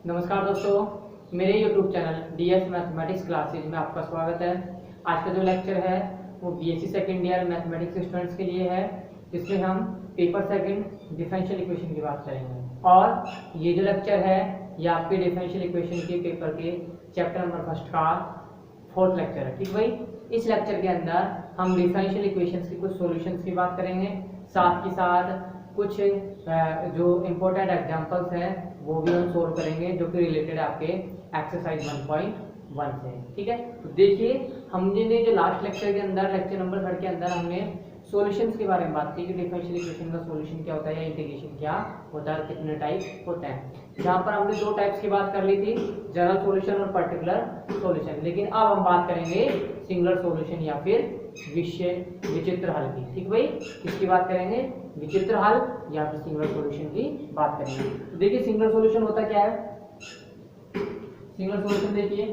नमस्कार दोस्तों, मेरे YouTube channel DS mathematics classes में आपका स्वागत है। आज का जो लेक्चर है वो BSc second year mathematics students के लिए है, जिसमें हम पेपर सेकंड डिफरेंशियल इक्वेशन की बात करेंगे। और ये जो लेक्चर है ये आपके डिफरेंशियल इक्वेशन के पेपर के चैप्टर नंबर फर्स्ट का फोर्थ लेक्चर है। ठीक भाई, इस लेक्चर के अंदर हम डिफरेंशियल इक्वेशंस की कुछ सॉल्यूशंस की बात करेंगे, साथ ही साथ कुछ जो इम्पोर्टेंट एग्जांपल्स हैं वो भी हम सोल्व करेंगे, जो कि रिलेटेड आपके एक्सरसाइज 1.1 से। ठीक है, तो देखिए हमने जो लास्ट लेक्चर के अंदर लेक्चर नंबर 3 के अंदर हमने सॉल्यूशंस के बारे में बात की कि डिफरेंशियल इक्वेशन का सॉल्यूशन क्या होता है या इंटीग्रेशन क्या होता है, कितने टाइप होते हैं। जहाँ पर हमने दो टाइप्स की बात कर ली थी, जनरल सॉल्यूशन और पर्टिकुलर सॉल्यूशन। लेकिन अब हम बात करेंगे सिंगुलर सॉल्यूशन या फिर विचित्र हल की। ठीक भाई, किसकी बात करेंगे? विचित्र हल या फिर सिंगुलर सॉल्यूशन की बात करेंगे। तो देखिए सिंगुलर सॉल्यूशन होता क्या है। सिंगुलर सॉल्यूशन देखिए,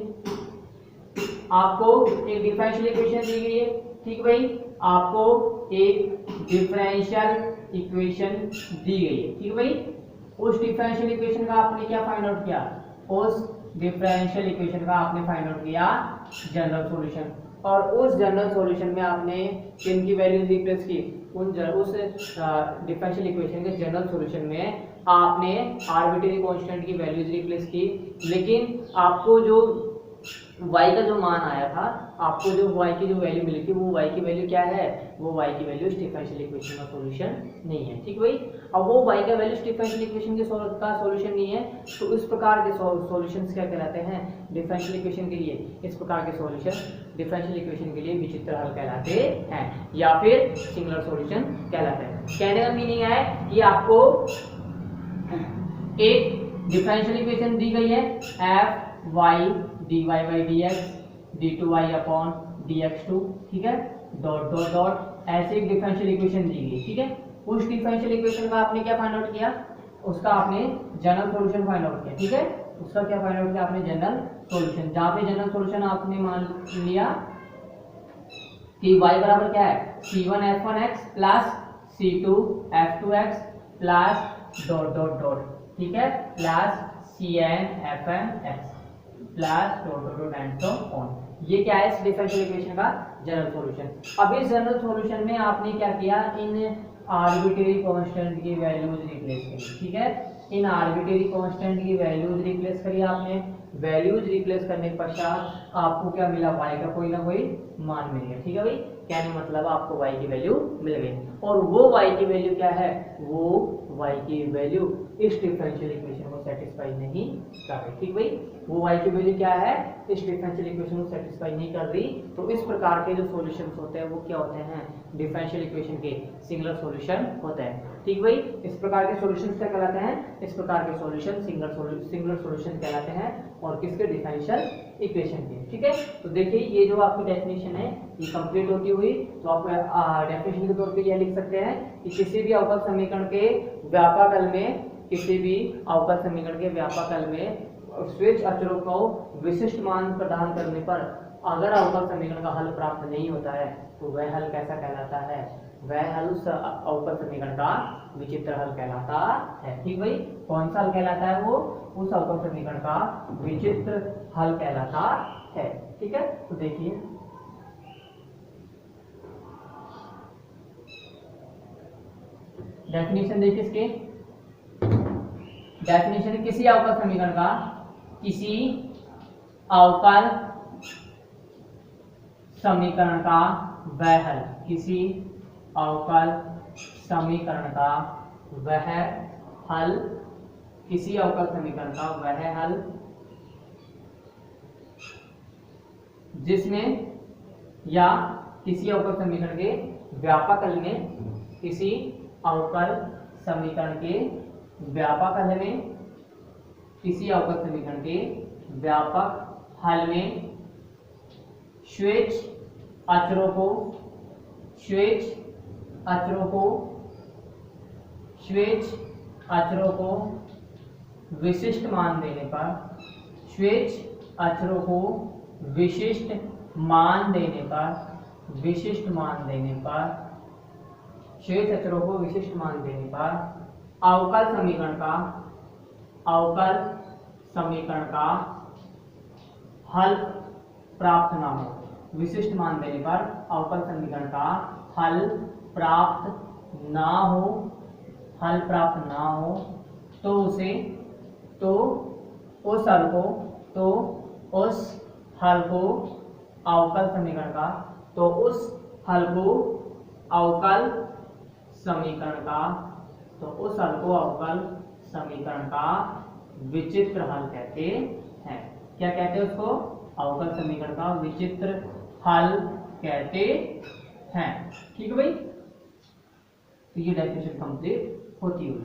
आपको एक डिफरेंशियल इक्वेशन दी गई है। ठीक भाई, आपको एक डिफरेंशियल इक्वेशन दी गई है। ठीक भाई, उस डिफरेंशियल इक्वेशन का आपने क्या फाइंड आउट किया? उस डिफरेंशियल इक्वेशन का आपने फाइंड आउट किया जनरल सॉल्यूशन। और उस जनरल सॉल्यूशन में आपने किन की वैल्यूज रिप्लेस की? उस डिफरेंशियल इक्वेशन के जनरल सॉल्यूशन में आपने आर्बिट्रेरी कांस्टेंट की वैल्यूज रिप्लेस की। लेकिन आपको जो y का जो मान आया था, आपको जो y की जो वैल्यू मिली थी, वो y की वैल्यू क्या है? वो y की वैल्यू डिफरेंशियल इक्वेशन का सॉल्यूशन नहीं है। ठीक भाई, अब वो y का वैल्यू डिफरेंशियल इक्वेशन के सॉल्यूशन नहीं है, तो इस प्रकार के सॉल्यूशंस क्या कहलाते हैं डिफरेंशियल इक्वेशन के लिए? इस प्रकार के सॉल्यूशन डिफरेंशियल इक्वेशन के लिए विचित्र हल कहलाते हैं या फिर सिंगुलर सॉल्यूशन कहलाते हैं। कहने का मीनिंग है कि आपको एक डिफरेंशियल इक्वेशन दी गई है f y dy by dx d2y upon dx2, ठीक है, डॉट डॉट डॉट ऐसे एक डिफरेंशियल इक्वेशन दी गई। ठीक है, उस डिफरेंशियल इक्वेशन का आपने क्या फाइंड आउट किया? उसका आपने जनरल सॉल्यूशन फाइंड आउट किया। ठीक है, उसका क्या फाइंड आउट किया आपने? General solution. जहां पे जनरल सॉल्यूशन आपने मान लिया कि y बराबर क्या है? c1 f1x plus c2 f2x plus dot dot dot, ठीक है, plus cn fnx plus dot dot dot and so on. ये क्या है? इस डिफरेंशियल इक्वेशन का जनरल सॉल्यूशन। अब इस जनरल सॉल्यूशन में आपने क्या किया? इन आर्बिट्रेरी कांस्टेंट की वैल्यूज रिप्लेस करी। ठीक है, इन आर्बिट्रेरी कांस्टेंट की वैल्यूज रिप्लेस करी आपने। वैल्यूज रिप्लेस करने के पश्चात आपको क्या मिला? y का कोई ना कोई मान मिल गया। ठीक है भाई, कहने मतलब आपको y की वैल्यू मिल गई। और वो y की वैल्यू क्या है? वो y की वैल्यू इस डिफरेंशियल इक्वेशन को सेटिस्फाई नहीं कर रही। ठीक भाई, वो y की वैल्यू क्या है? इस डिफरेंशियल इक्वेशन को सेटिस्फाई नहीं कर रही। तो इस प्रकार के जो सॉल्यूशंस होते हैं वो क्या होते हैं? डिफरेंशियल इक्वेशन के सिंगुलर सॉल्यूशन होते हैं। ठीक भाई, इस प्रकार के सॉल्यूशंस क्या कहलाते हैं? इस प्रकार के सॉल्यूशन सिंगुलर सॉल्यूशन कहलाते हैं। और किसके? डिफरेंशियल इक्वेशन के। ठीक है, तो देखिए ये जो आपकी डेफिनेशन है ये कंप्लीट होती हुई, तो आप डेफिनेशन के तौर पे यह लिख सकते हैं कि किसी भी अवकल समीकरण के व्यापक हल में, किसी भी अवकल समीकरण के व्यापक हल में स्वेच्छ अचरों को विशिष्ट मान प्रदान करने पर अगर अवकल समीकरण का हल प्राप्त नहीं होता है तो वह हल कैसा कहलाता है? वह हल उस अवकल समीकरण का विचित्र हल कहलाता है। ठीक भाई, कौन सा हल कहलाता है? वो उस अवकल समीकरण का विचित्र हल कहलाता है। ठीक है, तो देखिए डेफिनेशन देखिए इसके। डेफिनेशन किसी अवकल समीकरण का, किसी अवकल समीकरण का वह हल, किसी अवकल समीकरण का वह हल, किसी अवकल समीकरण का वह हल जिसमें, या किसी अवकल समीकरण के व्यापक हल में, किसी अवकल समीकरण के व्यापक हल में, किसी अवकल समीकरण के व्यापक हल में स्वेच्छ अचरों को, स्वेच्छ अचरों को, स्वेच्छ अचरों को विशिष्ट मान देने पर, स्वेच्छ अचरों को विशिष्ट मान देने पर, विशिष्ट मान देने पर, स्वेच्छ अचरों को विशिष्ट मान देने पर अवकल समीकरण का, अवकल समीकरण का हल प्राप्त ना हो, विशिष्ट मान देने पर अवकल समीकरण का हल प्राप्त ना हो, हल प्राप्त ना हो तो उसे तो उस हल को अवकल समीकरण का उस हल को अवकल समीकरण का विचित्र हल कहते हैं। क्या कहते हैं उसको? अवकल समीकरण का विचित्र हल कहते हैं। ठीक है भाई, तो ये डेफिनेशन कंप्लीट होती हुई।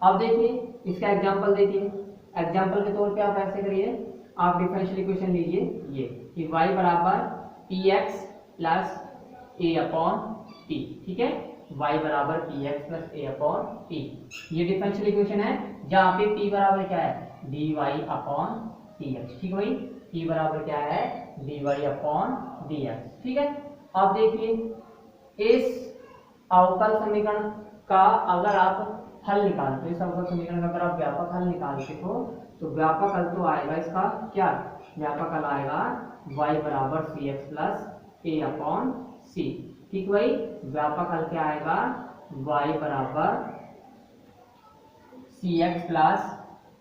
अब देखिए इसका एग्जांपल देखिए। एग्जांपल के तौर पे आप ऐसे करिए, आप डिफरेंशियल इक्वेशन लीजिए ये कि y बराबर px plus a upon t। ठीक है, y बराबर px plus a upon t, ये डिफरेंशियल इक्वेशन है जहाँ पे p बराबर क्या है, dy अपॉन dx। ठीक है भाई, p बराबर क्या है, dy अपॉन dx। ठीक है, अब देखिए इस अवकल समीकरण का अगर आप हल निकालते हो, इस अवकल समीकरण का अगर आप व्यापक हल निकालते हो तो व्यापक हल तो आएगा इसका क्या, व्यापक हल आएगा y बराबर सी एक्स प्लस ए अपॉन सी। ठीक भाई, व्यापक हल क्या आएगा, y बराबर सी एक्स प्लस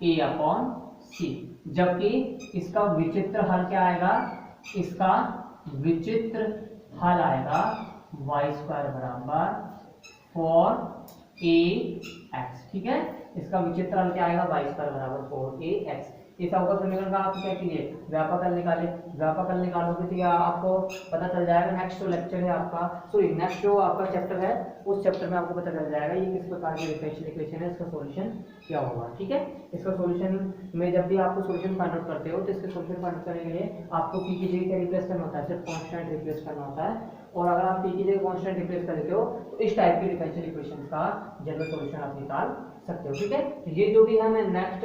ए अपॉन सी। जबकि इसका विचित्र हल क्या आएगा, इसका विचित्र हल आएगा वाई स्क्वायर बराबर 4ax। ठीक है, इसका विचित्र हल क्या आएगा, वाई स्क्वायर बराबर 4ax। इस अवकल समीकरण का आप क्या कीजिए, व्यापक हल निकाले। व्यापक हल निकालोगे तो आपको पता चल जाएगा, नेक्स्ट जो लेक्चर है आपका, सॉरी नेक्स्ट जो आपका चैप्टर है उस चैप्टर में आपको पता चल जाएगा ये किस प्रकार की डिफरेंशियल इक्वेशन है, इसका सॉल्यूशन क्या होगा। ठीक है, इसका सॉल्यूशन में जब भी आपको सॉल्यूशन फाइंड आउट करते हो तो इसके सॉल्यूशन फाइंड आउट करने के लिए आपको पी की जगह क्या रिप्लेस करना होता है, सिर्फ कांस्टेंट रिप्लेस करना होता है। और अगर आप पी की जगह कांस्टेंट रिप्लेस कर देते हो तो इस टाइप की डिफरेंशियल इक्वेशन का जनरल सॉल्यूशन आप निकाल सकते हो। ठीक है, ये जो भी हमें नेक्स्ट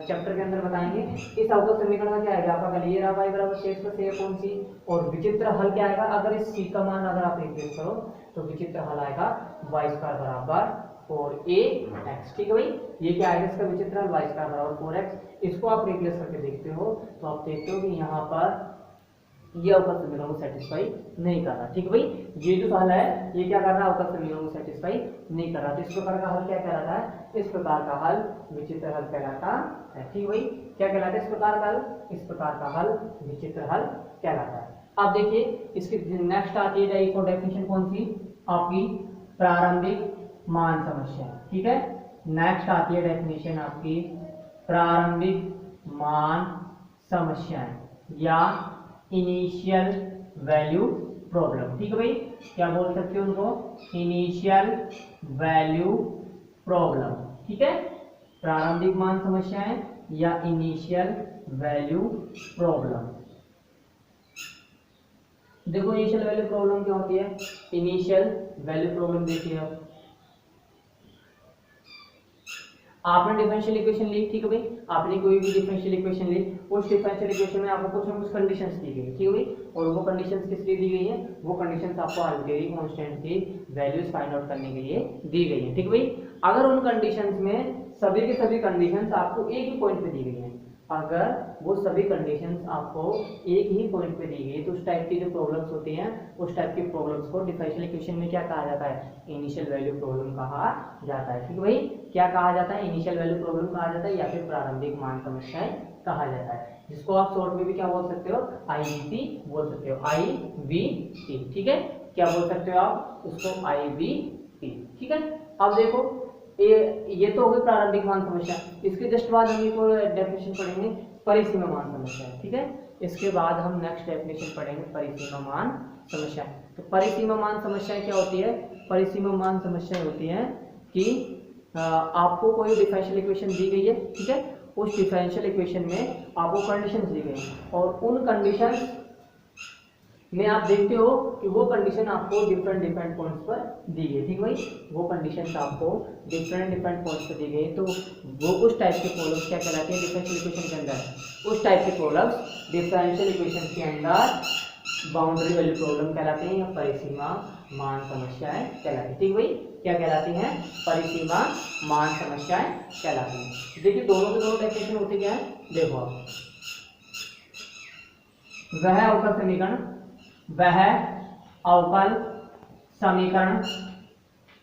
चैप्टर के अंदर बताएंगे। इस अवकल समीकरण का क्या है, व्यापक हल ये रहा y बराबर शेष पर से कौन सी, और विचित्र हल क्या आएगा, अगर इस c का मान अगर आप रिप्लेस करो तो विचित्र हल आएगा y स्क्वायर बराबर 4ax। ठीक है भाई, ये क्या आएगा, इसका विचित्र हल y स्क्वायर बराबर 4x। इसको आप रिप्लेस करके देखते हो तो आप देखते हो कि यहाँ पर ये अवकल समीकरण को सेटिस्फाई नहीं कर रहा। ठीक है भाई, ये जो हल है ये क्या कर रहा है, अवकल समीकरण को सेटिस्फाई नहीं कर रहा। तो इस प्रकार का हल क्या कहलाता है, इस प्रकार का हल विचित्र हल कहलाता है। ठीक है भाई, क्या कहलाता है इस प्रकार का हल, इस प्रकार का हल विचित्र हल कहलाता है। अब देखिए इसकी नेक्स्ट आती है एक और डेफिनेशन कौन सी, आपकी प्रारंभिक मान समस्या। ठीक है, नेक्स्ट आती है डेफिनेशन आपकी प्रारंभिक मान समस्याएं या इनिशियल वैल्यू प्रॉब्लम। ठीक है भाई, क्या बोल सकते हो उनको, इनिशियल वैल्यू प्रॉब्लम। ठीक है, प्रारंभिक मान समस्याएं या इनिशियल वैल्यू प्रॉब्लम। देखो इनिशियल वैल्यू प्रॉब्लम क्या होती है, इनिशियल वैल्यू प्रॉब्लम देखिए आपने डिफरेंशियल इक्वेशन ली। ठीक है भाई, आपने कोई भी डिफरेंशियल इक्वेशन ली, उस डिफरेंशियल इक्वेशन में आपको कुछ ना कुछ कंडीशंस दी गई। ठीक है भाई, और वो कंडीशंस किस लिए दी गई है, वो कंडीशंस आपको आर्बिट्रेरी कांस्टेंट की वैल्यूज फाइंड आउट करने के लिए दी गई है। ठीक है भाई, अगर उन कंडीशंस में सभी के सभी कंडीशंस आपको एक ही पॉइंट पे दी गई हैं, अगर वो सभी कंडीशंस आपको एक ही पॉइंट पे दी गई तो उस टाइप की जो प्रॉब्लम्स होती हैं उस टाइप की प्रॉब्लम्स को डिफरेंशियल इक्वेशन में क्या कहा जाता है, इनिशियल वैल्यू प्रॉब्लम कहा जाता है। ठीक है भाई, क्या कहा जाता है, इनिशियल वैल्यू प्रॉब्लम कहा जाता है या फिर प्रारंभिक मान समस्याएं कहा जाता है, जिसको आप शॉर्ट में भी क्या बोल सकते हो, IVP बोल सकते हो, IVP। ठीक है, क्या बोल सकते हो आप उसको, IVP। ठीक है, अब देखो ये तो हो गई प्रारंभिक मान समस्या। इसके जस्ट बाद हम एक और डेफिनेशन पढ़ेंगे, परिसीमा मान समस्या। ठीक है, इसके बाद हम नेक्स्ट डेफिनेशन पढ़ेंगे परिसीमा मान समस्या। तो परिसीमा मान समस्याएं क्या होती है, परिसीमा मान समस्याएं होती हैं कि आपको कोई डिफरेंशियल इक्वेशन दी गई है। ठीक है, उस डिफरेंशियल इक्वेशन में आपको कंडीशंस दी गई हैं और उन कंडीशंस में आप देखते हो कि वो कंडीशन आपको डिफरेंट पॉइंट्स पर दी गई। ठीक भाई, वो कंडीशंस आपको डिफरेंट पॉइंट्स पर दी गई, तो वो उस टाइप के प्रॉब्लम्स क्या कहलाते हैं डिफरेंशियल इक्वेशन के अंदर, उस टाइप के प्रॉब्लम्स डिफरेंशियल इक्वेशन के अंदर बाउंड्री वैल्यू प्रॉब्लम कहलाते हैं या परिसीमा मान समस्याएं कहलाती है। ठीक भाई, क्या कहलाती हैं? परिसीमा मान समस्याएं कहलाती हैं। देखिए दोनों के दोनों डेफिनेशन होते क्या है, देखो आप, वह अवकल समीकरण, वह अवकल समीकरण,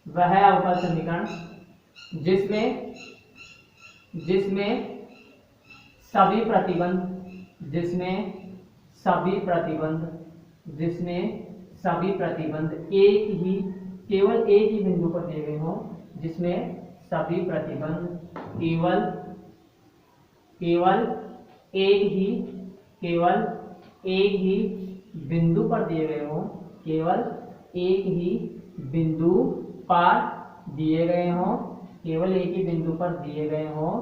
वह अवकल समीकरण जिसमें सभी प्रतिबंध, एक ही, केवल एक ही बिंदु पर दिए गए हों, जिसमें सभी प्रतिबंध केवल एक ही बिंदु पर दिए गए हों, केवल एक ही बिंदु पर दिए गए हों, केवल एक ही बिंदु पर दिए गए हों,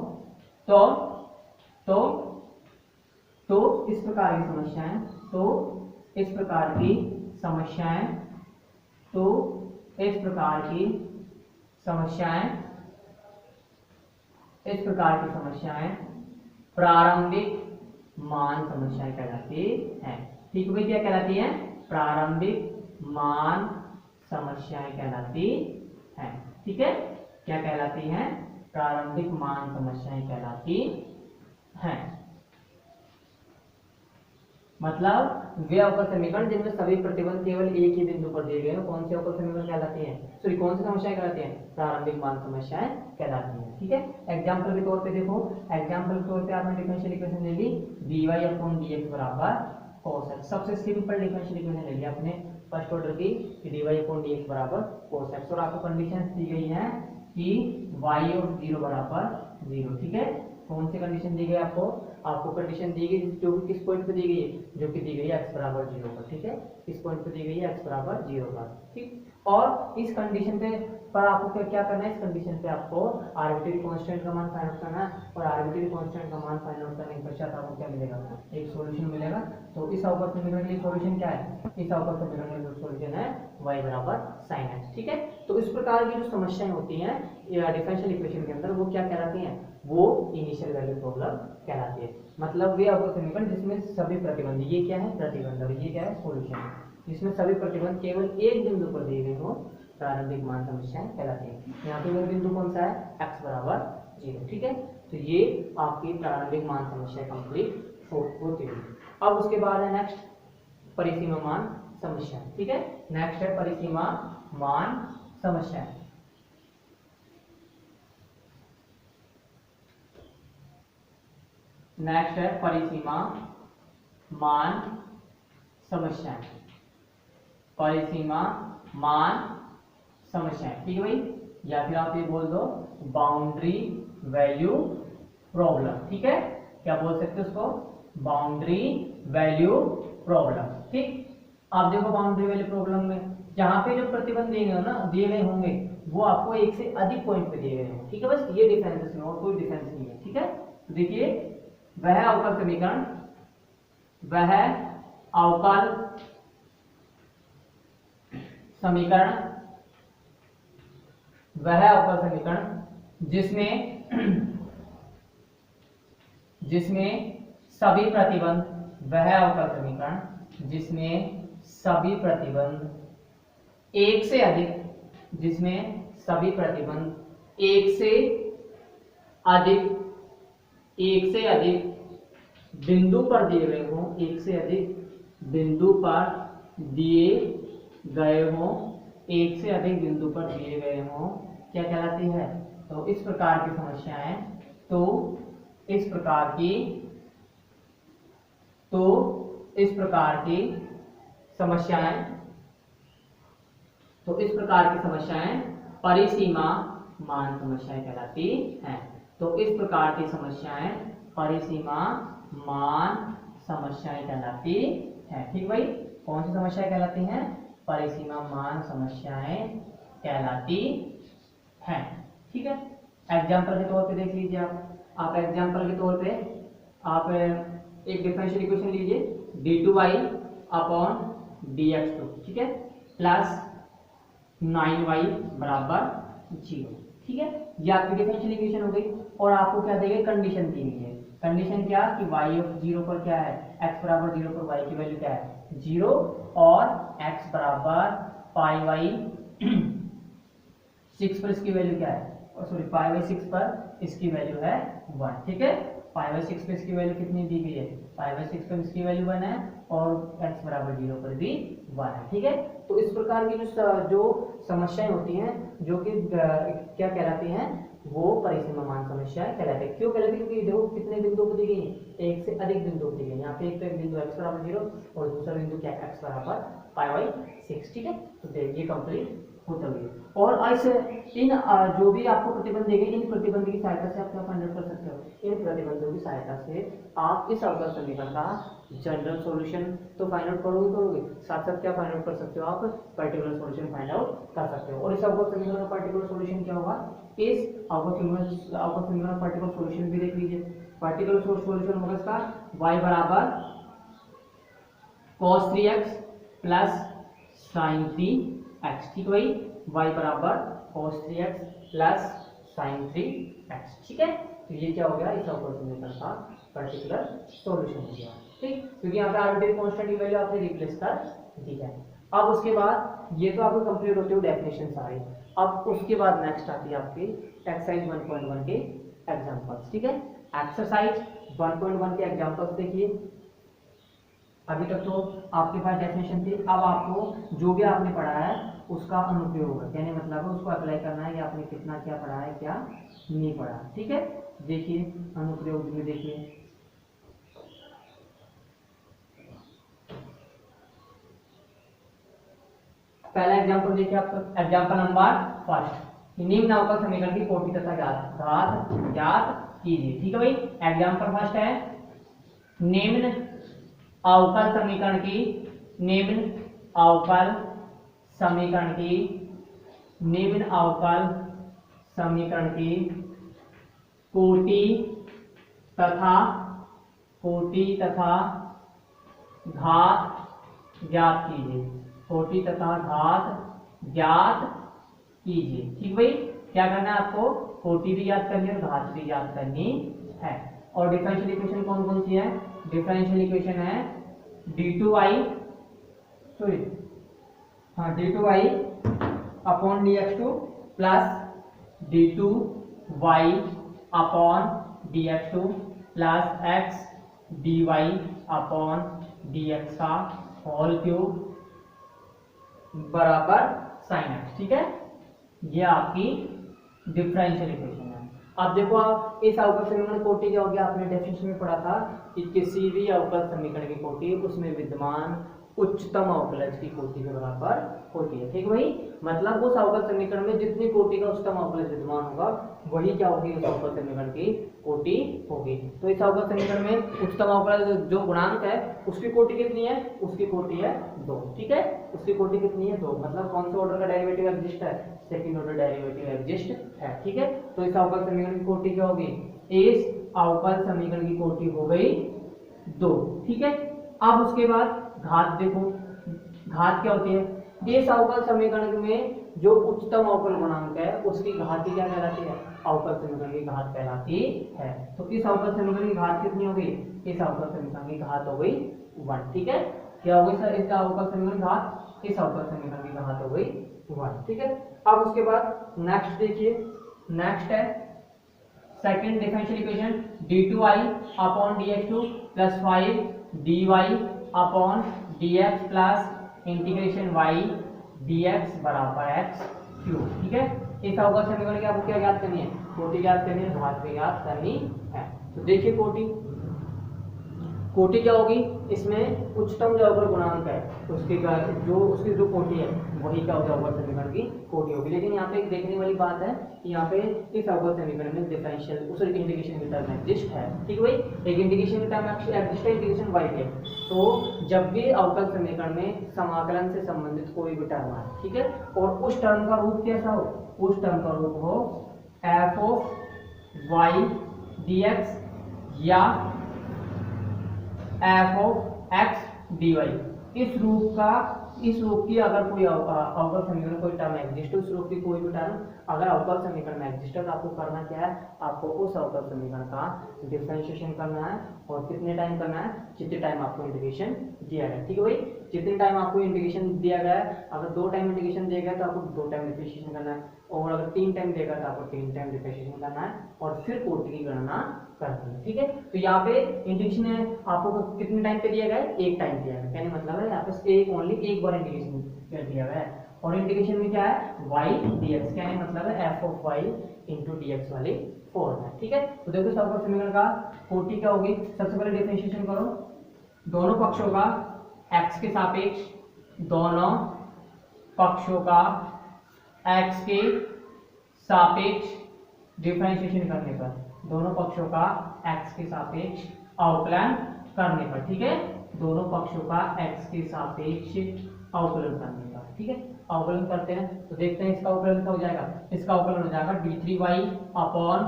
तो इस प्रकार की समस्याएं, इस प्रकार की समस्याएं प्रारंभिक मान समस्याएं कहलाती हैं। ठीक है भाई, क्या कहलाती हैं? प्रारंभिक मान समस्याएं कहलाती हैं। ठीक है, क्या कहलाती हैं? प्रारंभिक मान समस्याएं कहलाती हैं। मतलब वे अवकल समीकरण जिनमें सभी प्रतिबंध केवल एक ही बिंदु पर दिए गए हैं, कौन से अवकल समीकरण कहलाती हैं? सॉरी, कौन सी समस्याएं कहलाती हैं? प्रारंभिक मान समस्याएं कहलाती हैं। ठीक है, एग्जांपल के तौर पे देखो, एग्जांपल के तौर पे आपने डिफरेंशियल इक्वेशन ले ली dy/dx बराबर cos x। सबसे सिंपल डिफरेंशियल इक्वेशन ले लिया आपने फर्स्ट ऑर्डर की dy/dx बराबर cos x, और आपको कंडीशन दी गई है कि y और 0 बराबर 0। ठीक है, कौन सी कंडीशन दी गई आपको कंडीशन दी गई जो कि किस पॉइंट पे दी गई है, जो कि दी गई है x बराबर 0 पर। ठीक है, इस पॉइंट पे दी गई है x बराबर 0 पर। ठीक, और इस कंडीशन पे पर आपको क्या करना है, इस कंडीशन पे आपको आर्बिट्रेरी कांस्टेंट का मान फाइंड आउट करना है, और आर्बिट्रेरी कांस्टेंट का मान फाइंड आउट करने के पश्चात आपको क्या मिलेगा, एक सॉल्यूशन मिलेगा। तो इस अवकल समीकरण के लिए सॉल्यूशन क्या है? इस अवकल समीकरण का जो सॉल्यूशन है y बराबर sin x। ठीक है, तो इस प्रकार की जो समस्याएं होती हैं डिफरेंशियल इक्वेशन के अंदर, वो क्या कहलाती हैं? वो इनिशियल वैल्यू प्रॉब्लम कहलाती है। मतलब वे अवकल समीकरण जिसमें सभी प्रतिबंध, ये क्या है? प्रतिबंध, और ये क्या है? सॉल्यूशन, जिसमें सभी प्रतिबंध केवल एक बिंदु पर दिए गए हों, प्रारंभिक मान समस्याएं कहलाती हैं। यहाँ पे वो बिंदु कौन सा है? x बराबर 0। ठीक है, तो ये आपकी प्रारंभिक मान समस्या कंप्लीट होती है। अब उसके बाद है नेक्स्ट परिसीमा मान समस्या। ठीक है, नेक्स्ट है परिसीमा मान समस्या। नेक्स्ट है परिसीमा मान समस्या, परिसीमा मान समस्या। ठीक है भाई, या फिर आप ये बोल दो बाउंड्री वैल्यू प्रॉब्लम। ठीक है, क्या बोल सकते हो उसको? Boundary value problem. ठीक, आप देखो बाउंड्री वैल्यू प्रॉब्लम में जहां पे जो प्रतिबंध दिए गए होंगे वो आपको एक से अधिक पॉइंट पे दिए गए होंगे। ठीक है, बस ये डिफरेंस है और कोई डिफरेंस नहीं है। ठीक है, तो देखिए वह अवकल समीकरण, वह अवकल समीकरण, वह अवकल समीकरण जिसमें सभी प्रतिबंध, वह अवकल समीकरण जिसमें सभी प्रतिबंध एक से अधिक, जिसमें सभी प्रतिबंध एक से अधिक बिंदु पर दिए गए हों, एक से अधिक बिंदु पर दिए गए हों, एक से अधिक बिंदु पर दिए गए हों, क्या कहलाती है? तो इस प्रकार की समस्याएं, तो इस प्रकार की समस्याएं परिसीमा मान समस्याएं कहलाती हैं। तो इस प्रकार की समस्याएं परिसीमा मान समस्याएं कहलाती हैं। ठीक भाई, कौन सी समस्याएं कहलाती हैं? परिसीमा मान समस्याएं कहलाती हैं। ठीक है, एग्जाम्पल के तौर पे देख लीजिए आप एग्जाम्पल के तौर पे आप एक डिफरेंशियल इक्वेशन लीजिए d2y अपॉन dx2। ठीक है, प्लस 9y बराबर 0। ठीक है, ये आपकी डिफरेंशियल इक्वेशन हो गई, और आपको क्या दी गई? कंडीशन दी गई है। कंडीशन क्या? कि y ऑफ 0 पर क्या है? x बराबर 0 पर y की वैल्यू क्या है? 0, और x बराबर पाई बाई 6 पर इसकी वैल्यू क्या है, सॉरी पाई बाई 6 पर इसकी वैल्यू है 1, ठीक है। पाई बाई 6 पे इसकी वैल्यू कितनी दी गई है, पाई बाई 6 पर इसकी वैल्यू 1 है और x बराबर 0 पर भी 1 है, ठीक है। तो इस प्रकार की जो समस्याएं होती हैं जो कि क्या कहलाती हैं, वो परिसीमा मान समस्याएं कहलाती है। क्यों कहलाती है, क्योंकि देखो कितने बिंदुओं को दी गई है, एक से अधिक बिंदुओं को दी गई है। यहाँ पे एक तो एक बिंदु x बराबर 0 और दूसरा बिंदु क्या x बराबर पाई बाई 6, ठीक है। तो देखिए कंप्लीट होता हुई और ऐसे इन जो भी आपको प्रतिबंध देंगे, इन प्रतिबंध की सहायता से आप क्या फाइंड आउट कर सकते हो, इन प्रतिबंधों की सहायता से आप इस अवकल समीकरण का जनरल सॉल्यूशन तो फाइंड आउट करोगे, साथ साथ क्या फाइंड आउट कर सकते हो, आप पर्टिकुलर सॉल्यूशन फाइंड आउट कर सकते हो। और इस अवकल समीकरण का पर्टिकुलर सॉल्यूशन क्या होगा, इस अवकल समीकरण का पर्टिकुलर सॉल्यूशन भी देख लीजिए। पर्टिकुलर सॉल्यूशन होगा इसका y बराबर cos 3x plus sin 3x, ठीक है भाई, y बराबर cos 3x plus sin 3x, ठीक है। तो ये क्या हो गया, इस अवकल समीकरण का पर्टिकुलर सॉल्यूशन हो गया, ठीक, क्योंकि यहाँ पे आर्बिट्रेरी कांस्टेंट की वैल्यू आपने रिप्लेस कर दी है। अब उसके बाद ये तो आपको कंप्लीट होते हुए डेफिनेशन सारे। अब उसके बाद नेक्स्ट आती है आपकी एक्सरसाइज 1.1 के एग्जांपल्स, ठीक है। एक्सरसाइज 1.1 के एग्जांपल्स देखिए। अभी तक तो आपके पास डेफिनेशन थी, अब आपको जो भी आपने पढ़ा है उसका अनुप्रयोग है, कहने मतलब है उसको अप्लाई करना है कि आपने कितना क्या पढ़ा है क्या नहीं पढ़ा, ठीक है। देखिए अनुप्रयोग में देखिए, पहला एग्जांपल देखिए आपका, एग्जांपल नंबर फर्स्ट, निम्न अवकल समीकरण की कोटि तथा घात ज्ञात कीजिए, ठीक है भाई। एग्जांपल फर्स्ट है निम्न अवकल समीकरण की, निम्न अवकल समीकरण की, निम्न अवकल समीकरण की कोटि तथा घात ज्ञात कीजिए, कोटि तथा घात ज्ञात कीजिए, ठीक भाई। क्या करना है आपको, कोटि भी याद करनी है और घात भी याद करनी है। और डिफरेंशियल इक्वेशन कौन कौन सी है, डिफरेंशियल इक्वेशन है d2y, सॉरी हाँ d2y upon dx2 plus d2y upon dx2 plus x dy upon dx का होल क्यूब बराबर sin x, ठीक है। ये आपकी डिफरेंशियल इक्वेशन है। अब देखो आप इस अवकल समीकरण कोटि क्या हो गया, आपने डेफिनेशन में पढ़ा था कि किसी भी अवकल समीकरण की कोटि उसमें विद्यमान उच्चतम अवकलज की कोटि के बराबर होती है, ठीक भाई। मतलब उस अवकल समीकरण में जितनी कोटि का उच्चतम अवकलज विद्यमान होगा वही क्या होगी, उस अवकल समीकरण की कोटि होगी। तो इस अवकल समीकरण में उच्चतम अवकलज जो गुणांक है उसकी कोटि कितनी है, उसकी कोटि है 2, ठीक है। उसकी कोटि कितनी है 2, मतलब कौन से ऑर्डर का डेरिवेटिव एग्जिस्ट है, सेकंड ऑर्डर डेरिवेटिव एग्जिस्ट है, ठीक है। तो इस अवकल समीकरण की कोटि क्या होगी, इस अवकल समीकरण की कोटि हो गई 2, ठीक है। अब उसके बाद घात देखो, घात क्या होती है, इस अवकल समीकरण में जो उच्चतम अवकल गुणांक है उसकी घात क्या कहलाती है, अवकल समीकरण की घात कहलाती है। तो इस अवकल समीकरण की घात कितनी हो गई, इस अवकल समीकरण की घात हो गई 1, ठीक है। क्या हो गई सर, इसका अवकल समीकरण घात, इस अवकल समीकरण की घात हो गई 1, ठीक है। अब उसके बाद नेक्स्ट देखिए, नेक्स्ट है second differential equation d2y upon dx2 plus 5 dy upon dx plus integration y dx बराबर x क्यूब, ठीक है। इस अवकल समीकरण की आपको क्या ज्ञात करनी है, कोटि ज्ञात करनी है, घात भी ज्ञात करनी है। तो देखिए कोटि क्या होगी, इसमें उच्चतम जो अवकल गुणांक है उसकी जो कोटि है वही क्या होगा, अवकल समीकरण की कोटि होगी। लेकिन यहाँ पे एक देखने वाली बात है कि यहाँ पे इस अवकल समीकरण में डिफरेंशियल उस इंटीग्रेशन की टर्म एग्जिस्ट है, ठीक है भाई। एक इंटीग्रेशन की टर्म एग्जिस्ट है, इंटीग्रेशन y है। तो जब भी अवकल समीकरण में समाकलन से संबंधित कोई भी टर्म आए, ठीक है, और उस टर्म का रूप कैसा हो, उस टर्म का रूप हो f ऑफ y dx या f ऑफ x dy, इस रूप का इस रूप की अगर कोई अवकल समीकरण कोई टर्म एग्जिस्ट हो, उस रूप की कोई भी टर्म अगर अवकल समीकरण में एग्जिस्ट है तो आपको करना क्या है, आपको उस अवकल समीकरण का डिफरेंशिएशन करना है। और कितने टाइम करना है, जितने टाइम आपको इंटीग्रेशन दिया गया, ठीक है भाई। जितने टाइम आपको इंटीग्रेशन दिया गया है, अगर 2 टाइम इंटीग्रेशन दिया गया तो आपको 2 टाइम डिफरेंशिएशन करना है, और अगर 3 टाइम देगा तो आपको 3 टाइम डिफरेंशिएशन करना है, और फिर कोटि की गणना करनी है, ठीक है। तो यहाँ पे इंटीग्रेशन आपको कितने टाइम पे दिया गया है, 1 टाइम दिया गया है, कहने मतलब है यहाँ पे एक बार इंटीग्रेशन कर दिया गया है। और इंटीग्रेशन में क्या है, y dx, कहने मतलब है f of y into dx वाली फॉर्म है, ठीक है। तो देखो इस अवकल समीकरण का कोटि क्या होगी, सबसे पहले डिफरेंशिएशन करो, दोनों पक्षों का x के सापेक्ष, दोनों पक्षों का x के सापेक्ष डिफरेंशिएशन करने पर, दोनों पक्षों का x के सापेक्ष अवकलन करने पर, ठीक है, दोनों पक्षों का x के सापेक्ष अवकलन करने पर, ठीक है। अवकलन करते हैं तो देखते हैं इसका अवकलन क्या हो जाएगा, इसका अवकलन हो जाएगा d3y अपॉन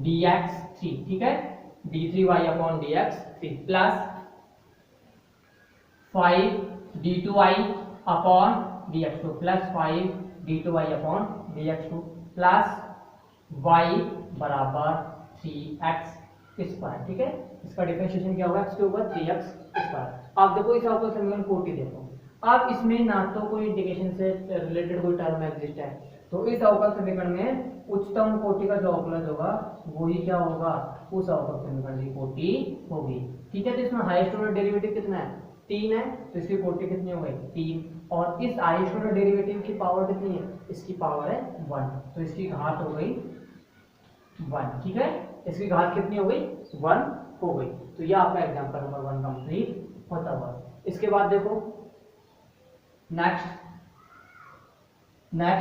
dx3, ठीक है, d3y upon dx3 plus 5 d2y upon dx2 plus 5 d2y upon dx2 plus y बराबर 3x स्क्वायर, ठीक है। इसका डिफरेंशिएशन क्या होगा, x के ऊपर 3x स्क्वायर। अब देखो इस अवकल समीकरण कोटि देखो, अब इसमें ना तो कोई इंटीग्रेशन से रिलेटेड कोई टर्म एग्जिस्ट है, तो इस अवकल समीकरण में उच्चतम कोटि का जो अवकलज होगा वही क्या होगा, उस अवकल समीकरण की कोटि होगी, ठीक है। तो इसमें हाईएस्ट ऑर्डर डेरिवेटिव कितना है, 3 है, तो इसकी कोटि कितनी हो गई, 3। और इस हाईएस्ट ऑर्डर डेरिवेटिव की पावर कितनी है, इसकी पावर है 1, तो इसकी घात हो गई 1, ठीक है, इसकी घात कितनी हो गई, 1 हो गई। तो यह आपका एग्जांपल नंबर 1 कंप्लीट होता हुआ। इसके बाद देखो नेक्स्ट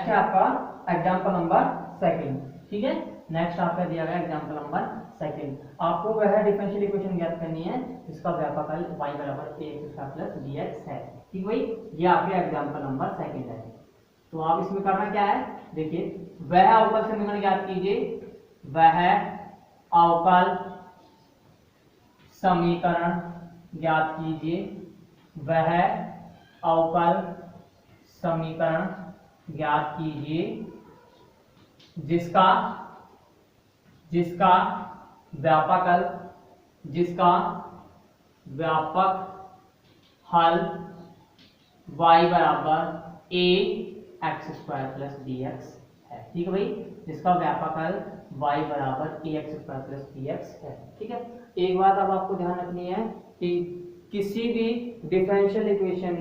है आपका एग्जांपल नंबर 2, ठीक है। नेक्स्ट आपका दिया गया एग्जांपल नंबर 2, आपको वह डिफरेंशियल इक्वेशन ज्ञात करनी है जिसका व्यापकल y बराबर ax प्लस dx है, ठीक भाई, ये आपके एग्जांपल नंबर 2 है। तो आप इसमें करना क्या है, देखिए वह अवकल समीकरण ज्ञात कीजिए, वह अवकल समीकरण ज्ञात कीजिए, वह अवकल समीकरण ज्ञात कीजिए जिसका व्यापक हल y बराबर ax स्क्वायर प्लस dx है, ठीक है भाई, जिसका व्यापक हल y बराबर ax स्क्वायर प्लस dx है, ठीक है। एक बात अब आपको ध्यान रखनी है कि किसी भी डिफरेंशियल इक्वेशन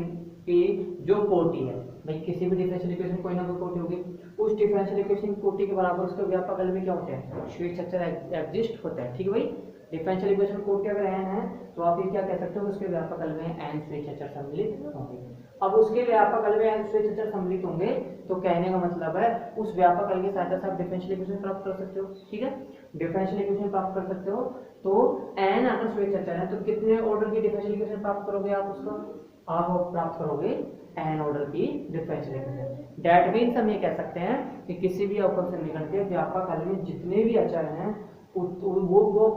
की जो कोटि है, भाई किसी भी डिफरेंशियल इक्वेशन कोई ना कोई कोटि होगी, उस डिफरेंशियल इक्वेशन की कोटि के बराबर उसके व्यापक हल में क्या होते हैं, श्वेत अक्षर एग्जिस्ट होता है, ठीक है भाई। डिफरेंशियल इक्वेशन कोटि अगर n है तो आप ये क्या कह सकते हो, उसके व्यापक हल में n श्वेत अक्षर सम्मिलित होंगे। अब उसके व्यापक हल में n श्वेत अक्षर सम्मिलित होंगे तो कहने का मतलब है उस व्यापक हल की सहायता से आप डिफरेंशियल इक्वेशन प्राप्त कर सकते हो, ठीक है, डिफरेंशियल इक्वेशन प्राप्त कर सकते हो। तो n अगर श्वेत अक्षर है तो कितने ऑर्डर की डिफरेंशियल इक्वेशन प्राप्त करोगे आप, उसको आप प्राप्त करोगे n ऑर्डर की डिफरेंशियल इक्वेशन। दैट मींस हम ये कह सकते हैं कि किसी भी अवकल समीकरण के व्यापक हल में जितने भी अचर हैं वो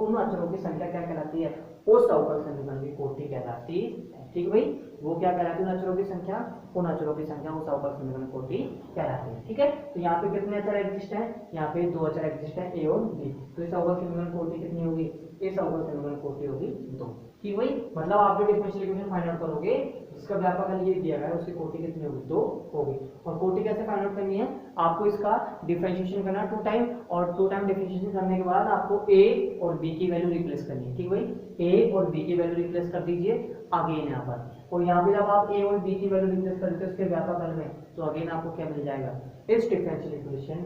उन अचरों की संख्या क्या कहलाती है, उस अवकल समीकरण की कोटि कहलाती है, ठीक है भाई। वो क्या कहलाती है, उन अचरों की संख्या, उन अचरों की संख्या उस अवकल समीकरण कोटि कहलाती है, ठीक है। तो यहाँ पे कितने अचर एग्जिस्ट हैं, यहाँ पे 2 अचर एग्जिस्ट हैं, a और b, तो इस अवकल समीकरण कोटि कितनी होगी, इस अवकल समीकरण कोटि होगी 2, ठीक भाई। मतलब आप जो डिफरेंशियल इक्वेशन फाइंड आउट करोगे जिसका व्यापक हल ये दिया गया है उसकी कोटि कितनी होगी, 2 होगी। और कोटि कैसे फाइंड आउट करनी है, आपको इसका डिफरेंशिएशन करना है 2 टाइम, और 2 टाइम डिफरेंशिएशन करने के बाद आपको a और b की वैल्यू रिप्लेस करनी है, ठीक भाई, a और b की वैल्यू रिप्लेस कर दीजिए अगेन यहाँ पर, और यहाँ पे जब आप a और b की वैल्यू रिप्लेस करते हैं उसके व्यापक हल में तो अगेन आपको क्या मिल जाएगा, इस डिफरेंशियल इक्वेशन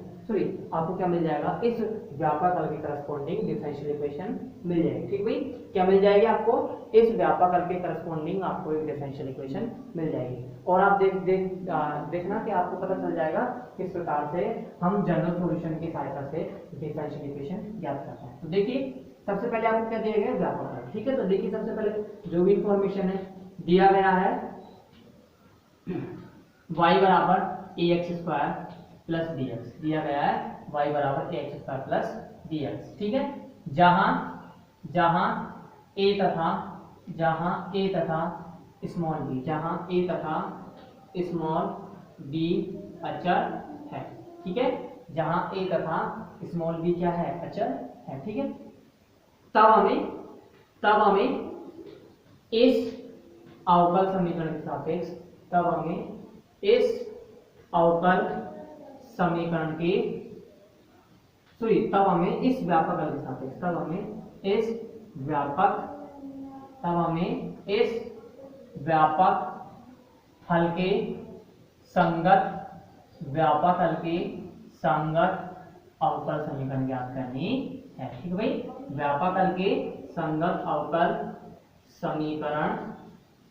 आपको क्या मिल जाएगा, इस व्यापक हल के करस्पॉन्डिंग डिफरेंशियल इक्वेशन मिल जाएगी, ठीक भाई। क्या मिल जाएगी आपको, इस व्यापक हल के करस्पॉन्डिंग आपको एक डिफरेंशियल इक्वेशन मिल जाएगी। और आप देखना कि आपको पता चल जाएगा किस प्रकार से हम जनरल सॉल्यूशन की सहायता से डिफरेंशियल इक्वेशन ज्ञात करते हैं। तो देखिए सबसे पहले आपको क्या दिया गया, व्यापक हल, ठीक है। तो देखिए सबसे पहले जो भी इंफॉर्मेशन है दिया गया है y बराबर ax स्क्वायर प्लस dx, दिया गया है y बराबर ax स्क्वायर प्लस dx, ठीक है। जहां a तथा स्मॉल b, जहां a तथा स्मॉल b अचर है, ठीक है, जहां a तथा स्मॉल b क्या है, अचर है, ठीक है। तब हमें इस अवकल समीकरण के सापेक्ष तब हमें इस अवकल समीकरण के तब हमें इस व्यापक हल के सापेक्ष तब हमें इस व्यापक हल के संगत अवकल समीकरण ज्ञात करनी है, ठीक है भाई। व्यापक हल के संगत अवकल समीकरण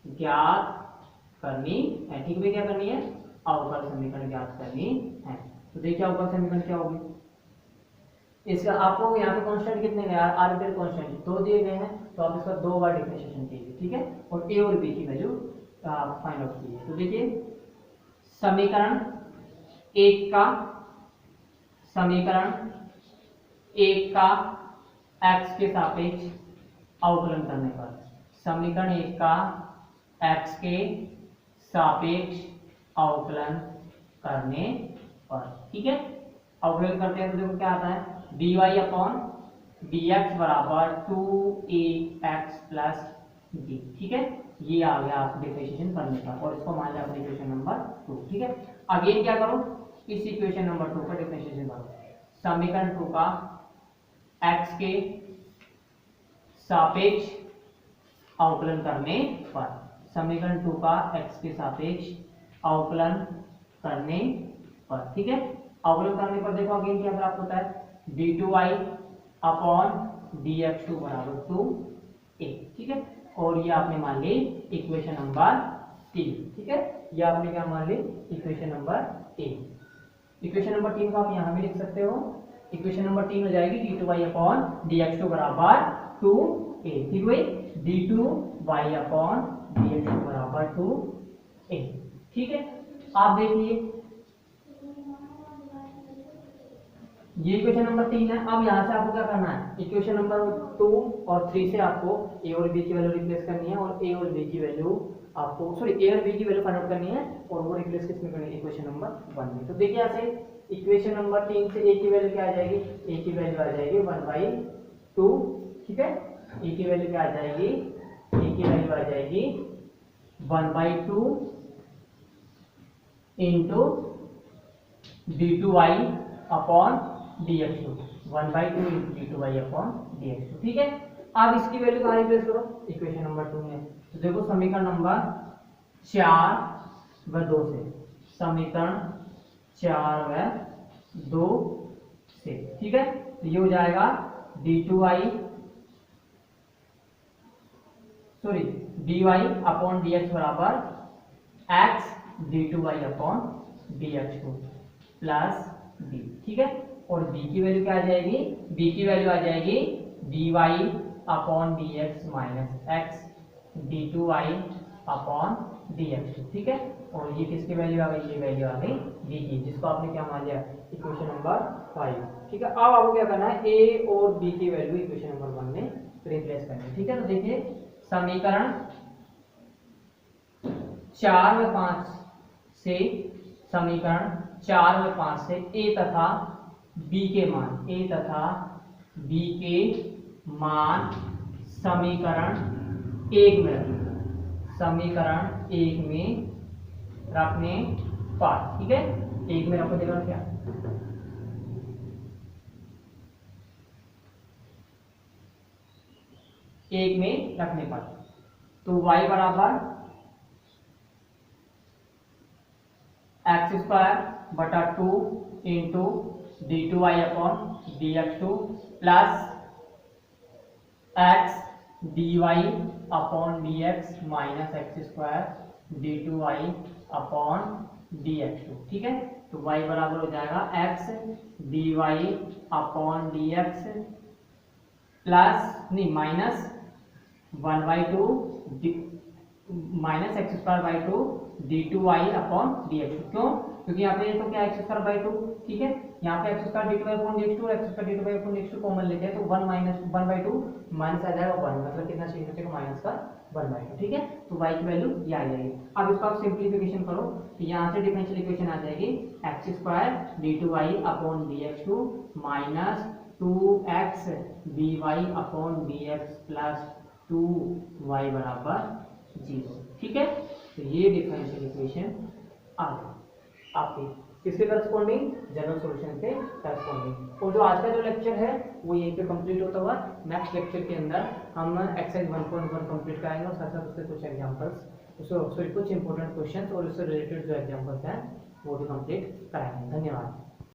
ज्ञात करनी है, ठीक है भाई। क्या करनी है, अवकल समीकरण ज्ञात करनी है। तो देखिए अवकल समीकरण क्या होगी, इसका आपको यहाँ पे कांस्टेंट कितने गए, आर्बिट्रेरी कांस्टेंट 2 दिए गए हैं, तो आप इसका 2 बार डिफरेंशिएशन कीजिए, ठीक है, और ए और बी की वैल्यू फाइंड आउट कीजिए। तो देखिए समीकरण एक का x के सापेक्ष अवकलन करने पर, समीकरण एक का x के सापेक्ष अवकलन करने पर, ठीक है। अवकलन करते हैं तो देखो क्या आता है, dy अपॉन dx बराबर 2ax प्लस b, ठीक है। ये आ गया आप डिफरेंशिएशन करने का, और इसको मान लिया अपने इक्वेशन नंबर 2, ठीक है। अगेन क्या करो, इस इक्वेशन नंबर 2 का डिफरेंशिएशन करो, समीकरण 2 का x के सापेक्ष अवकलन करने पर, समीकरण 2 का x के सापेक्ष अवकलन करने पर, ठीक है। अवकलन करने पर देखो अगेन क्या प्राप्त होता है, d2y अपॉन dx2 बराबर 2a, ठीक है। और ये आपने मान ली इक्वेशन नंबर 3, ठीक है। ये आपने क्या मान ली, इक्वेशन नंबर 3। इक्वेशन नंबर 3 को आप यहाँ भी लिख सकते हो, इक्वेशन नंबर 3 हो जाएगी d2y अपॉन dx2 बराबर 2a, ठीक है। d2y अपॉन dx2 बराबर 2a, ठीक है। आप देखिए ये इक्वेशन नंबर 3 है। अब यहाँ से आपको क्या करना है, इक्वेशन नंबर 2 और 3 से आपको a और b की वैल्यू रिप्लेस करनी है, और a और b की वैल्यू आपको a और b की वैल्यू फाइंड आउट करनी है, और वो रिप्लेस किसमें करनी है, इक्वेशन नंबर 1 में। तो देखिए यहाँ से इक्वेशन नंबर 3 से a की वैल्यू क्या आ जाएगी, a की वैल्यू आ जाएगी 1/2, ठीक है। a की वैल्यू क्या आ जाएगी, a की वैल्यू आ जाएगी 1/2 into d2y upon dx2, 1/2 into d2y upon dx2, ठीक है। अब इसकी वैल्यू कहाँ रिप्लेस करो, इक्वेशन नंबर 2 में। तो देखो समीकरण नंबर 4 व 2 से, समीकरण 4 व 2 से, ठीक है। तो ये हो जाएगा dy अपॉन dx बराबर x d2y upon dx2 plus b, ठीक है। और b की वैल्यू क्या आ जाएगी, b की वैल्यू आ जाएगी dy upon dx minus x d2y upon dx2, ठीक है। और ये किसकी वैल्यू आ गई, ये वैल्यू आ गई b की, जिसको आपने क्या मान लिया, इक्वेशन नंबर 5, ठीक है। अब आपको क्या करना है, a और b की वैल्यू इक्वेशन नंबर 1 में रिप्लेस करनी है, ठीक है। तो देखिए समीकरण 4 व 5 से, समीकरण 4 व 5 से a तथा b के मान समीकरण 1 में रखने, समीकरण 1 में रखने पर, ठीक है। 1 में रखो, देखो क्या, एक में रखने पर, तो y बराबर x² 2 into d2y upon dx2 plus x dy upon dx minus x² d2y upon dx2, ठीक है। तो y बराबर हो जाएगा x dy upon dx plus नहीं minus 1/2 minus x² 2 d2y upon dx, क्यों, क्योंकि यहाँ पे तो क्या x² 2, ठीक है। यहाँ पे x square D two by upon D x two और x square D two by upon D x two common लेते हैं तो 1 माइनस 1/2 माइनस आ जाएगा 1, मतलब कितना चेंज हो जाएगा माइनस का 1/2, ठीक है। तो y की वैल्यू ये आ जाएगी। अब इसको आप सिंप्लीफिकेशन करो तो यहाँ से डिफरेंशियल इक्वेशन आ जाएगी X square D two Y upon D x two minus 2x dy upon D X plus 2y बराबर 0, ठीक है। तो ये डिफरेंशियल इक्वेशन आ गई आपकी किसके करस्पॉन्डिंग, जनरल सॉल्यूशन के करस्पॉन्डिंग। और जो आज का जो लेक्चर है वो यहीं पे कंप्लीट होता हुआ नेक्स्ट लेक्चर के अंदर हम एक्सरसाइज 1.1 कंप्लीट कराएंगे और साथ साथ उसके कुछ एग्जांपल्स सॉरी कुछ इंपॉर्टेंट क्वेश्चंस और उससे रिलेटेड जो एग्जांपल्स हैं वो भी कंप्लीट कराएंगे। धन्यवाद।